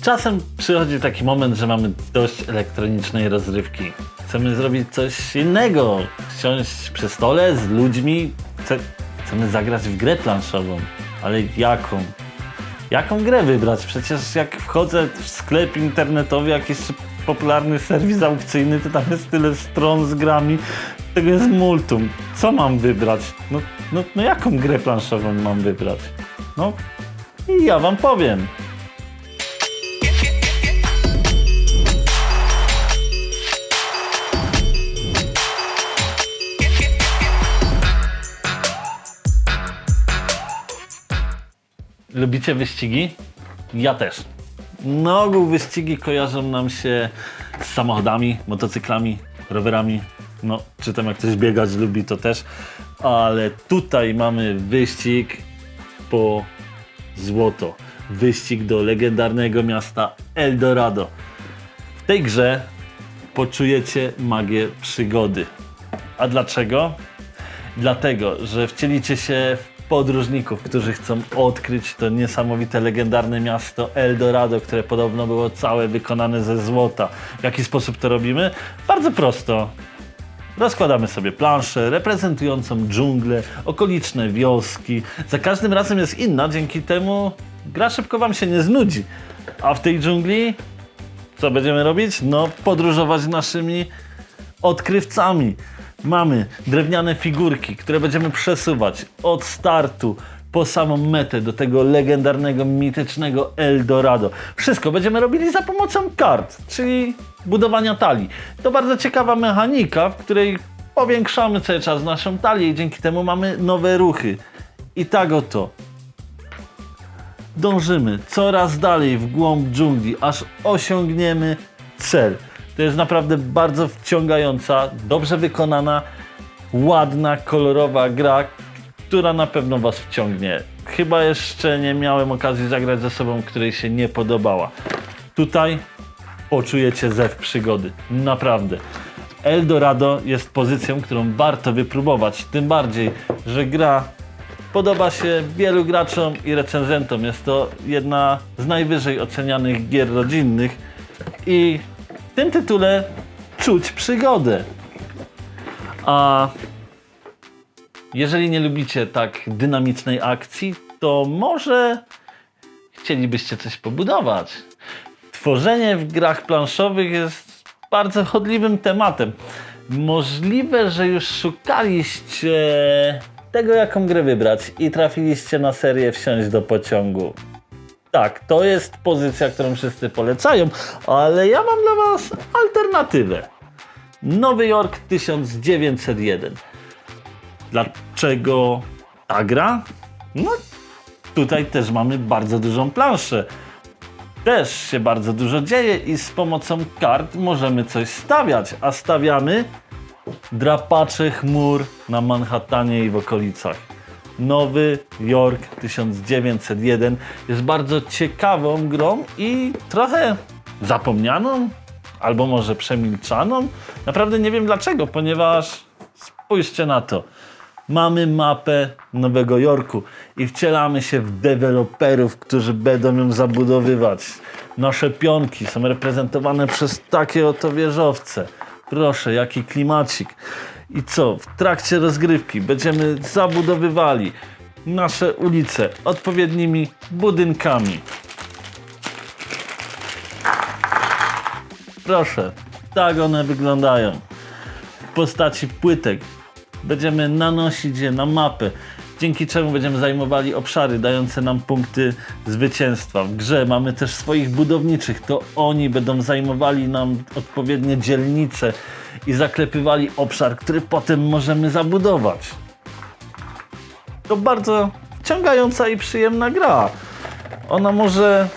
Czasem przychodzi taki moment, że mamy dość elektronicznej rozrywki. Chcemy zrobić coś innego. Siąść przy stole z ludźmi. Chcemy zagrać w grę planszową. Ale jaką? Jaką grę wybrać? Przecież jak wchodzę w sklep internetowy, jakiś popularny serwis aukcyjny, to tam jest tyle stron z grami. Tego jest multum. Co mam wybrać? No jaką grę planszową mam wybrać? No i ja wam powiem. Lubicie wyścigi? Ja też. Na ogół wyścigi kojarzą nam się z samochodami, motocyklami, rowerami. No, czy tam jak ktoś biegać lubi, to też. Ale tutaj mamy wyścig po złoto. Wyścig do legendarnego miasta El Dorado. W tej grze poczujecie magię przygody. A dlaczego? Dlatego, że wcielicie się w podróżników, którzy chcą odkryć to niesamowite, legendarne miasto El Dorado, które podobno było całe wykonane ze złota. W jaki sposób to robimy? Bardzo prosto. Rozkładamy sobie planszę reprezentującą dżunglę, okoliczne wioski. Za każdym razem jest inna, dzięki temu gra szybko wam się nie znudzi. A w tej dżungli co będziemy robić? No, podróżować naszymi odkrywcami. Mamy drewniane figurki, które będziemy przesuwać od startu po samą metę do tego legendarnego, mitycznego El Dorado. Wszystko będziemy robili za pomocą kart, czyli budowania talii. To bardzo ciekawa mechanika, w której powiększamy cały czas naszą talię i dzięki temu mamy nowe ruchy. I tak oto dążymy coraz dalej w głąb dżungli, aż osiągniemy cel. To jest naprawdę bardzo wciągająca, dobrze wykonana, ładna, kolorowa gra, która na pewno was wciągnie. Chyba jeszcze nie miałem okazji zagrać ze sobą, której się nie podobała. Tutaj poczujecie zew przygody. Naprawdę. El Dorado jest pozycją, którą warto wypróbować. Tym bardziej, że gra podoba się wielu graczom i recenzentom. Jest to jedna z najwyżej ocenianych gier rodzinnych i w tym tytule czuć przygodę. A jeżeli nie lubicie tak dynamicznej akcji, to może chcielibyście coś pobudować. Tworzenie w grach planszowych jest bardzo chodliwym tematem. Możliwe, że już szukaliście tego, jaką grę wybrać i trafiliście na serię Wsiąść do pociągu. Tak, to jest pozycja, którą wszyscy polecają, ale ja mam dla was alternatywę. Nowy Jork 1901. Dlaczego ta gra? No, tutaj też mamy bardzo dużą planszę. Też się bardzo dużo dzieje i z pomocą kart możemy coś stawiać, a stawiamy drapacze chmur na Manhattanie i w okolicach. Nowy Jork 1901 jest bardzo ciekawą grą i trochę zapomnianą, albo może przemilczaną. Naprawdę nie wiem dlaczego, ponieważ spójrzcie na to. Mamy mapę Nowego Jorku i wcielamy się w deweloperów, którzy będą ją zabudowywać. Nasze pionki są reprezentowane przez takie oto wieżowce. Proszę, jaki klimacik. I co? W trakcie rozgrywki będziemy zabudowywali nasze ulice odpowiednimi budynkami. Proszę, tak one wyglądają. W postaci płytek. Będziemy nanosić je na mapę, dzięki czemu będziemy zajmowali obszary dające nam punkty zwycięstwa. W grze mamy też swoich budowniczych, to oni będą zajmowali nam odpowiednie dzielnice i zaklepywali obszar, który potem możemy zabudować. To bardzo wciągająca i przyjemna gra. Ona może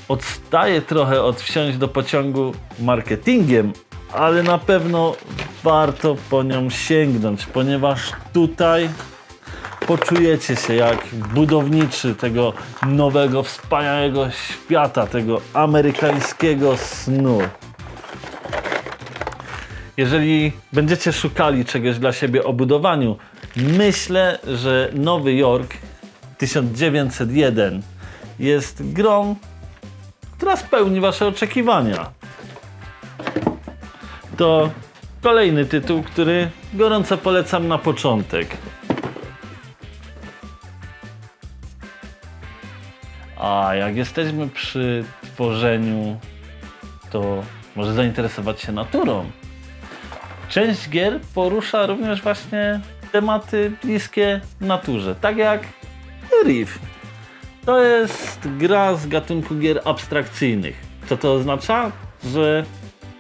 odstaje trochę od Wsiąść do pociągu marketingiem, ale na pewno warto po nią sięgnąć, ponieważ tutaj poczujecie się jak budowniczy tego nowego, wspaniałego świata, tego amerykańskiego snu. Jeżeli będziecie szukali czegoś dla siebie o budowaniu, myślę, że Nowy Jork 1901 jest grą, która spełni wasze oczekiwania. To kolejny tytuł, który gorąco polecam na początek. A jak jesteśmy przy tworzeniu, to może zainteresować się naturą. Część gier porusza również właśnie tematy bliskie naturze, tak jak Reef. To jest gra z gatunku gier abstrakcyjnych. Co to oznacza? Że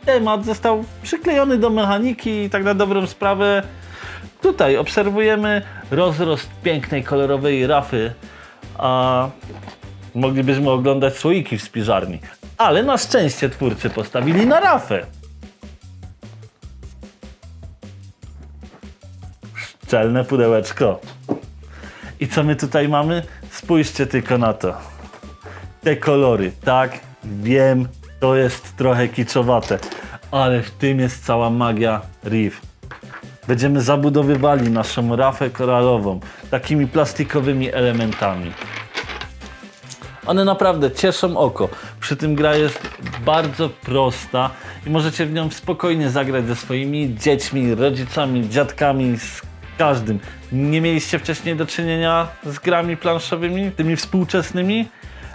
temat został przyklejony do mechaniki i tak na dobrą sprawę tutaj obserwujemy rozrost pięknej, kolorowej rafy, a moglibyśmy oglądać słoiki w spiżarni. Ale na szczęście twórcy postawili na rafę. Szczelne pudełeczko. I co my tutaj mamy? Spójrzcie tylko na to. Te kolory, tak, wiem, to jest trochę kiczowate, ale w tym jest cała magia Reef. Będziemy zabudowywali naszą rafę koralową takimi plastikowymi elementami. One naprawdę cieszą oko. Przy tym gra jest bardzo prosta i możecie w nią spokojnie zagrać ze swoimi dziećmi, rodzicami, dziadkami, z każdym. Nie mieliście wcześniej do czynienia z grami planszowymi, tymi współczesnymi?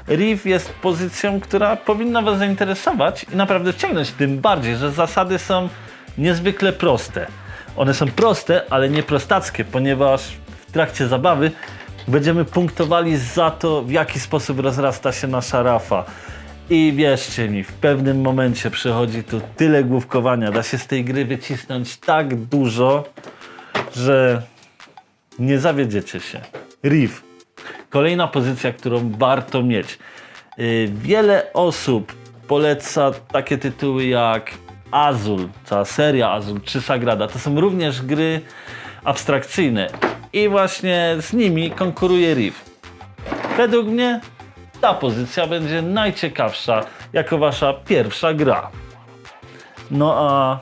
Reef jest pozycją, która powinna was zainteresować i naprawdę wciągnąć, tym bardziej, że zasady są niezwykle proste. One są proste, ale nie prostackie, ponieważ w trakcie zabawy będziemy punktowali za to, w jaki sposób rozrasta się nasza rafa. I wierzcie mi, w pewnym momencie przychodzi tu tyle główkowania, da się z tej gry wycisnąć tak dużo, że nie zawiedziecie się. Reef. Kolejna pozycja, którą warto mieć. Wiele osób poleca takie tytuły jak Azul, cała seria Azul czy Sagrada. To są również gry abstrakcyjne i właśnie z nimi konkuruje Reef. Według mnie ta pozycja będzie najciekawsza jako wasza pierwsza gra. No a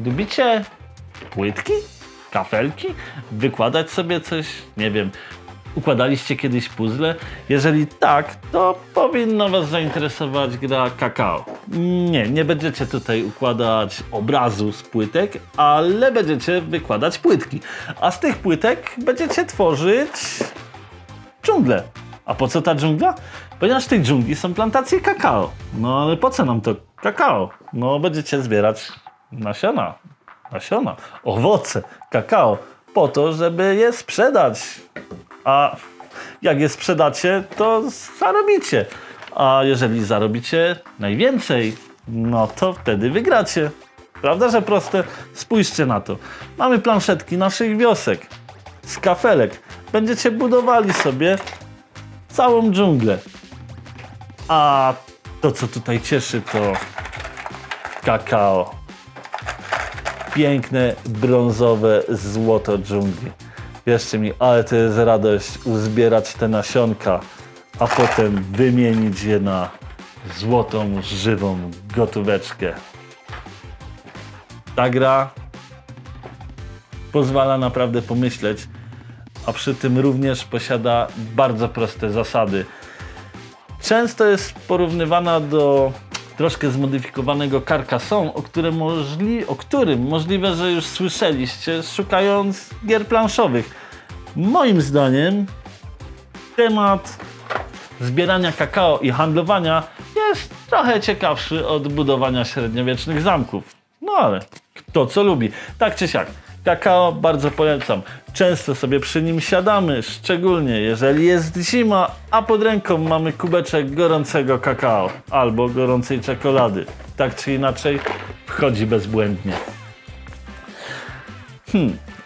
lubicie płytki? Kafelki? Wykładać sobie coś? Nie wiem. Układaliście kiedyś puzzle? Jeżeli tak, to powinno was zainteresować gra Kakao. Nie będziecie tutaj układać obrazu z płytek, ale będziecie wykładać płytki. A z tych płytek będziecie tworzyć dżunglę. A po co ta dżungla? Ponieważ w tej dżungli są plantacje kakao. No ale po co nam to kakao? No będziecie zbierać nasiona, owoce, kakao po to, żeby je sprzedać. A jak je sprzedacie, to zarobicie. A jeżeli zarobicie najwięcej, no to wtedy wygracie. Prawda, że proste? Spójrzcie na to. Mamy planszetki naszych wiosek, z kafelek. Będziecie budowali sobie całą dżunglę. A to, co tutaj cieszy, to kakao. Piękne, brązowe złoto dżungli. Wierzcie mi, ale to jest radość uzbierać te nasionka, a potem wymienić je na złotą, żywą gotóweczkę. Ta gra pozwala naprawdę pomyśleć, a przy tym również posiada bardzo proste zasady. Często jest porównywana do troszkę zmodyfikowanego Carcassonne, o którym możliwe, że już słyszeliście, szukając gier planszowych. Moim zdaniem temat zbierania kakao i handlowania jest trochę ciekawszy od budowania średniowiecznych zamków. No ale kto co lubi. Tak czy siak, kakao bardzo polecam. Często sobie przy nim siadamy, szczególnie jeżeli jest zima, a pod ręką mamy kubeczek gorącego kakao albo gorącej czekolady. Tak czy inaczej wchodzi bezbłędnie.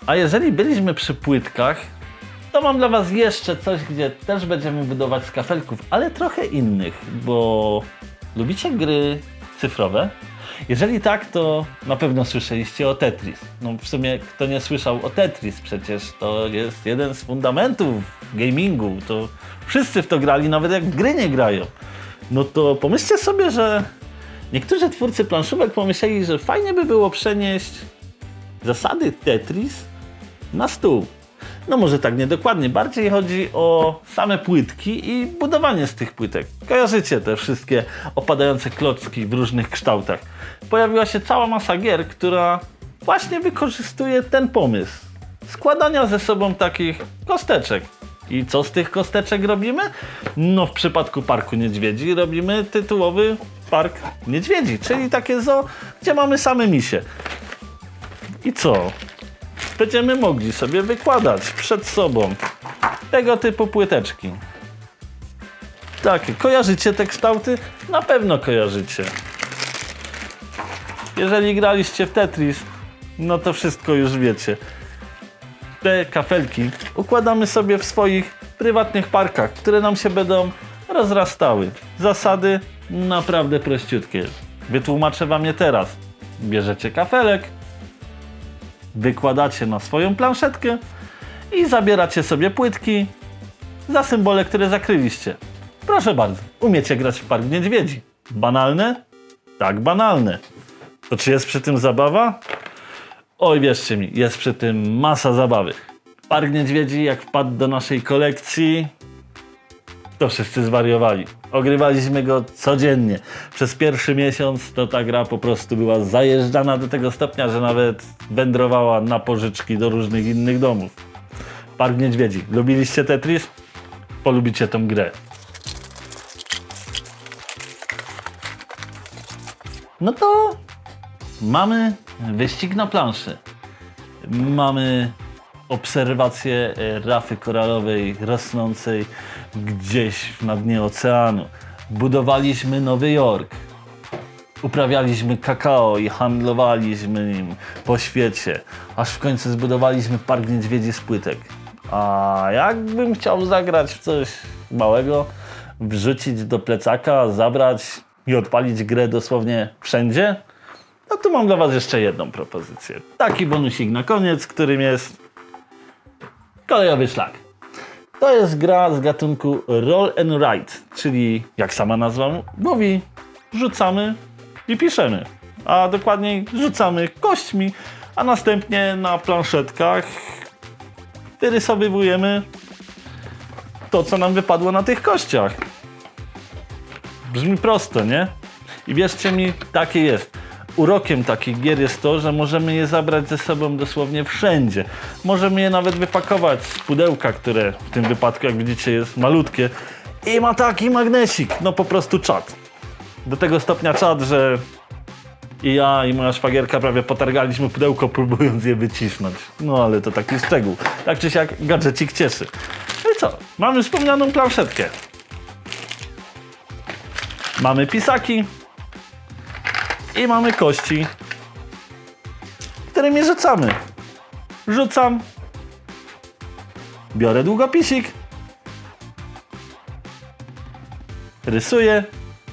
A jeżeli byliśmy przy płytkach, to mam dla was jeszcze coś, gdzie też będziemy budować z kafelków, ale trochę innych, bo lubicie gry cyfrowe? Jeżeli tak, to na pewno słyszeliście o Tetris. No w sumie kto nie słyszał o Tetris, przecież to jest jeden z fundamentów gamingu. To wszyscy w to grali, nawet jak w gry nie grają. No to pomyślcie sobie, że niektórzy twórcy planszówek pomyśleli, że fajnie by było przenieść zasady Tetris na stół. No może tak niedokładnie, bardziej chodzi o same płytki i budowanie z tych płytek. Kojarzycie te wszystkie opadające klocki w różnych kształtach. Pojawiła się cała masa gier, która właśnie wykorzystuje ten pomysł składania ze sobą takich kosteczek. I co z tych kosteczek robimy? No w przypadku Parku Niedźwiedzi robimy tytułowy Park Niedźwiedzi, czyli takie zoo, gdzie mamy same misie. I co? Będziemy mogli sobie wykładać przed sobą tego typu płyteczki. Takie, kojarzycie te kształty? Na pewno kojarzycie. Jeżeli graliście w Tetris, no to wszystko już wiecie. Te kafelki układamy sobie w swoich prywatnych parkach, które nam się będą rozrastały. Zasady naprawdę prościutkie. Wytłumaczę wam je teraz. Bierzecie kafelek, wykładacie na swoją planszetkę i zabieracie sobie płytki za symbole, które zakryliście. Proszę bardzo, umiecie grać w Park Niedźwiedzi. Banalne? Tak, banalne. To czy jest przy tym zabawa? Oj, wierzcie mi, jest przy tym masa zabawy. Park Niedźwiedzi, jak wpadł do naszej kolekcji, to wszyscy zwariowali. Ogrywaliśmy go codziennie. Przez pierwszy miesiąc to ta gra po prostu była zajeżdżana do tego stopnia, że nawet wędrowała na pożyczki do różnych innych domów. Park Niedźwiedzi. Lubiliście Tetris? Polubicie tą grę. No to mamy wyścig na planszy. Mamy obserwację rafy koralowej rosnącej gdzieś na dnie oceanu. Budowaliśmy Nowy Jork. Uprawialiśmy kakao i handlowaliśmy nim po świecie. Aż w końcu zbudowaliśmy Park Niedźwiedzi z płytek. A jakbym chciał zagrać w coś małego, wrzucić do plecaka, zabrać i odpalić grę dosłownie wszędzie, no to mam dla was jeszcze jedną propozycję. Taki bonusik na koniec, którym jest Kolejowy Szlak. To jest gra z gatunku Roll and Write, czyli jak sama nazwa mówi, rzucamy i piszemy. A dokładniej rzucamy kośćmi, a następnie na planszetkach wyrysowywujemy to, co nam wypadło na tych kościach. Brzmi prosto, nie? I wierzcie mi, takie jest. Urokiem takich gier jest to, że możemy je zabrać ze sobą dosłownie wszędzie. Możemy je nawet wypakować z pudełka, które w tym wypadku, jak widzicie, jest malutkie i ma taki magnesik, no po prostu czad. Do tego stopnia czad, że i ja i moja szwagierka prawie potargaliśmy pudełko, próbując je wycisnąć. No ale to taki szczegół. Tak czy siak gadżecik cieszy. No i co? Mamy wspomnianą planszetkę. Mamy pisaki. I mamy kości, którymi rzucamy. Rzucam. Biorę długopisik. Rysuję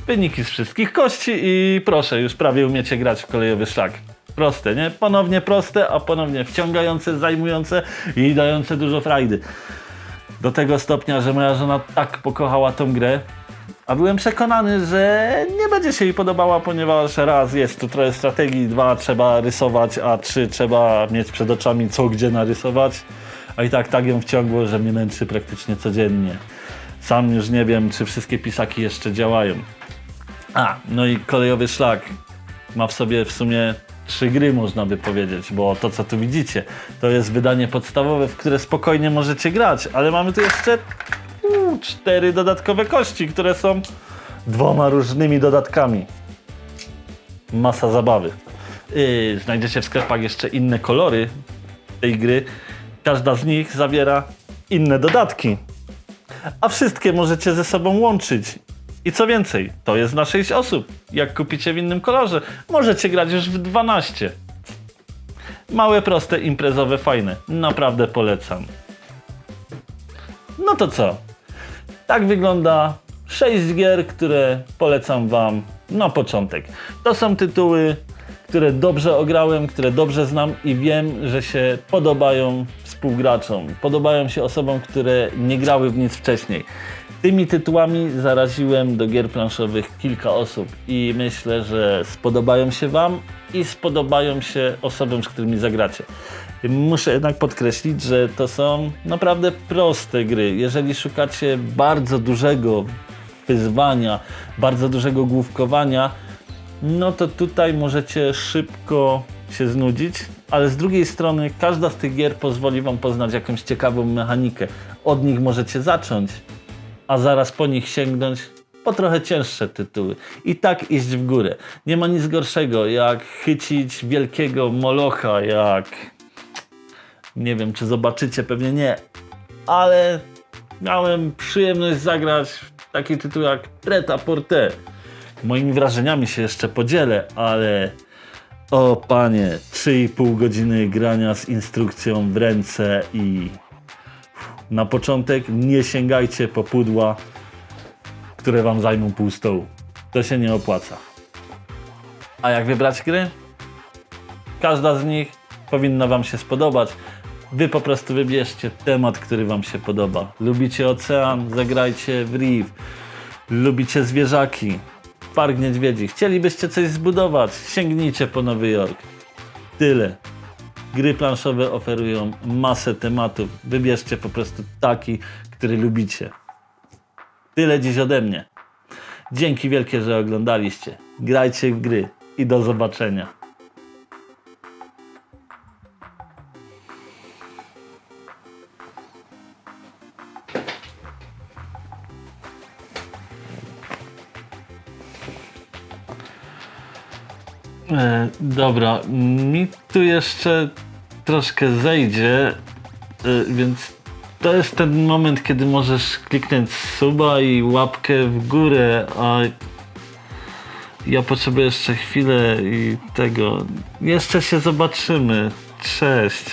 wyniki z wszystkich kości i proszę, już prawie umiecie grać w Kolejowy Szlak. Proste, nie? Ponownie proste, a ponownie wciągające, zajmujące i dające dużo frajdy. Do tego stopnia, że moja żona tak pokochała tą grę, a byłem przekonany, że nie będzie się jej podobała, ponieważ raz jest tu trochę strategii, dwa trzeba rysować, a trzy trzeba mieć przed oczami co gdzie narysować. A i tak ją wciągło, że mnie męczy praktycznie codziennie. Sam już nie wiem, czy wszystkie pisaki jeszcze działają. No i Kolejowy Szlak ma w sobie w sumie 3 gry, można by powiedzieć, bo to, co tu widzicie, to jest wydanie podstawowe, w które spokojnie możecie grać, ale mamy tu jeszcze 4 dodatkowe kości, które są 2 różnymi dodatkami. Masa zabawy. Znajdziecie w sklepach jeszcze inne kolory tej gry. Każda z nich zawiera inne dodatki. A wszystkie możecie ze sobą łączyć. I co więcej, to jest na 6 osób. Jak kupicie w innym kolorze, możecie grać już w 12. Małe, proste, imprezowe, fajne. Naprawdę polecam. No to co? Tak wygląda 6 gier, które polecam wam na początek. To są tytuły, które dobrze ograłem, które dobrze znam i wiem, że się podobają współgraczom. Podobają się osobom, które nie grały w nic wcześniej. Tymi tytułami zaraziłem do gier planszowych kilka osób i myślę, że spodobają się wam, i spodobają się osobom, z którymi zagracie. Muszę jednak podkreślić, że to są naprawdę proste gry. Jeżeli szukacie bardzo dużego wyzwania, bardzo dużego główkowania, no to tutaj możecie szybko się znudzić, ale z drugiej strony każda z tych gier pozwoli wam poznać jakąś ciekawą mechanikę. Od nich możecie zacząć, a zaraz po nich sięgnąć po trochę cięższe tytuły. I tak iść w górę. Nie ma nic gorszego jak chycić wielkiego molocha, jak... Nie wiem, czy zobaczycie, pewnie nie, ale miałem przyjemność zagrać w taki tytuł jak Pret-a-Porter. Moimi wrażeniami się jeszcze podzielę, ale o panie, 3,5 godziny grania z instrukcją w ręce i na początek nie sięgajcie po pudła, które wam zajmą pół stołu. To się nie opłaca. A jak wybrać gry? Każda z nich powinna wam się spodobać. Wy po prostu wybierzcie temat, który wam się podoba. Lubicie ocean? Zagrajcie w Reef. Lubicie zwierzaki? Park Niedźwiedzi. Chcielibyście coś zbudować? Sięgnijcie po Nowy Jork. Tyle. Gry planszowe oferują masę tematów. Wybierzcie po prostu taki, który lubicie. Tyle dziś ode mnie. Dzięki wielkie, że oglądaliście. Grajcie w gry i do zobaczenia. Dobra, mi tu jeszcze troszkę zejdzie, więc to jest ten moment, kiedy możesz kliknąć suba i łapkę w górę, a ja potrzebuję jeszcze chwilę i tego. Jeszcze się zobaczymy. Cześć.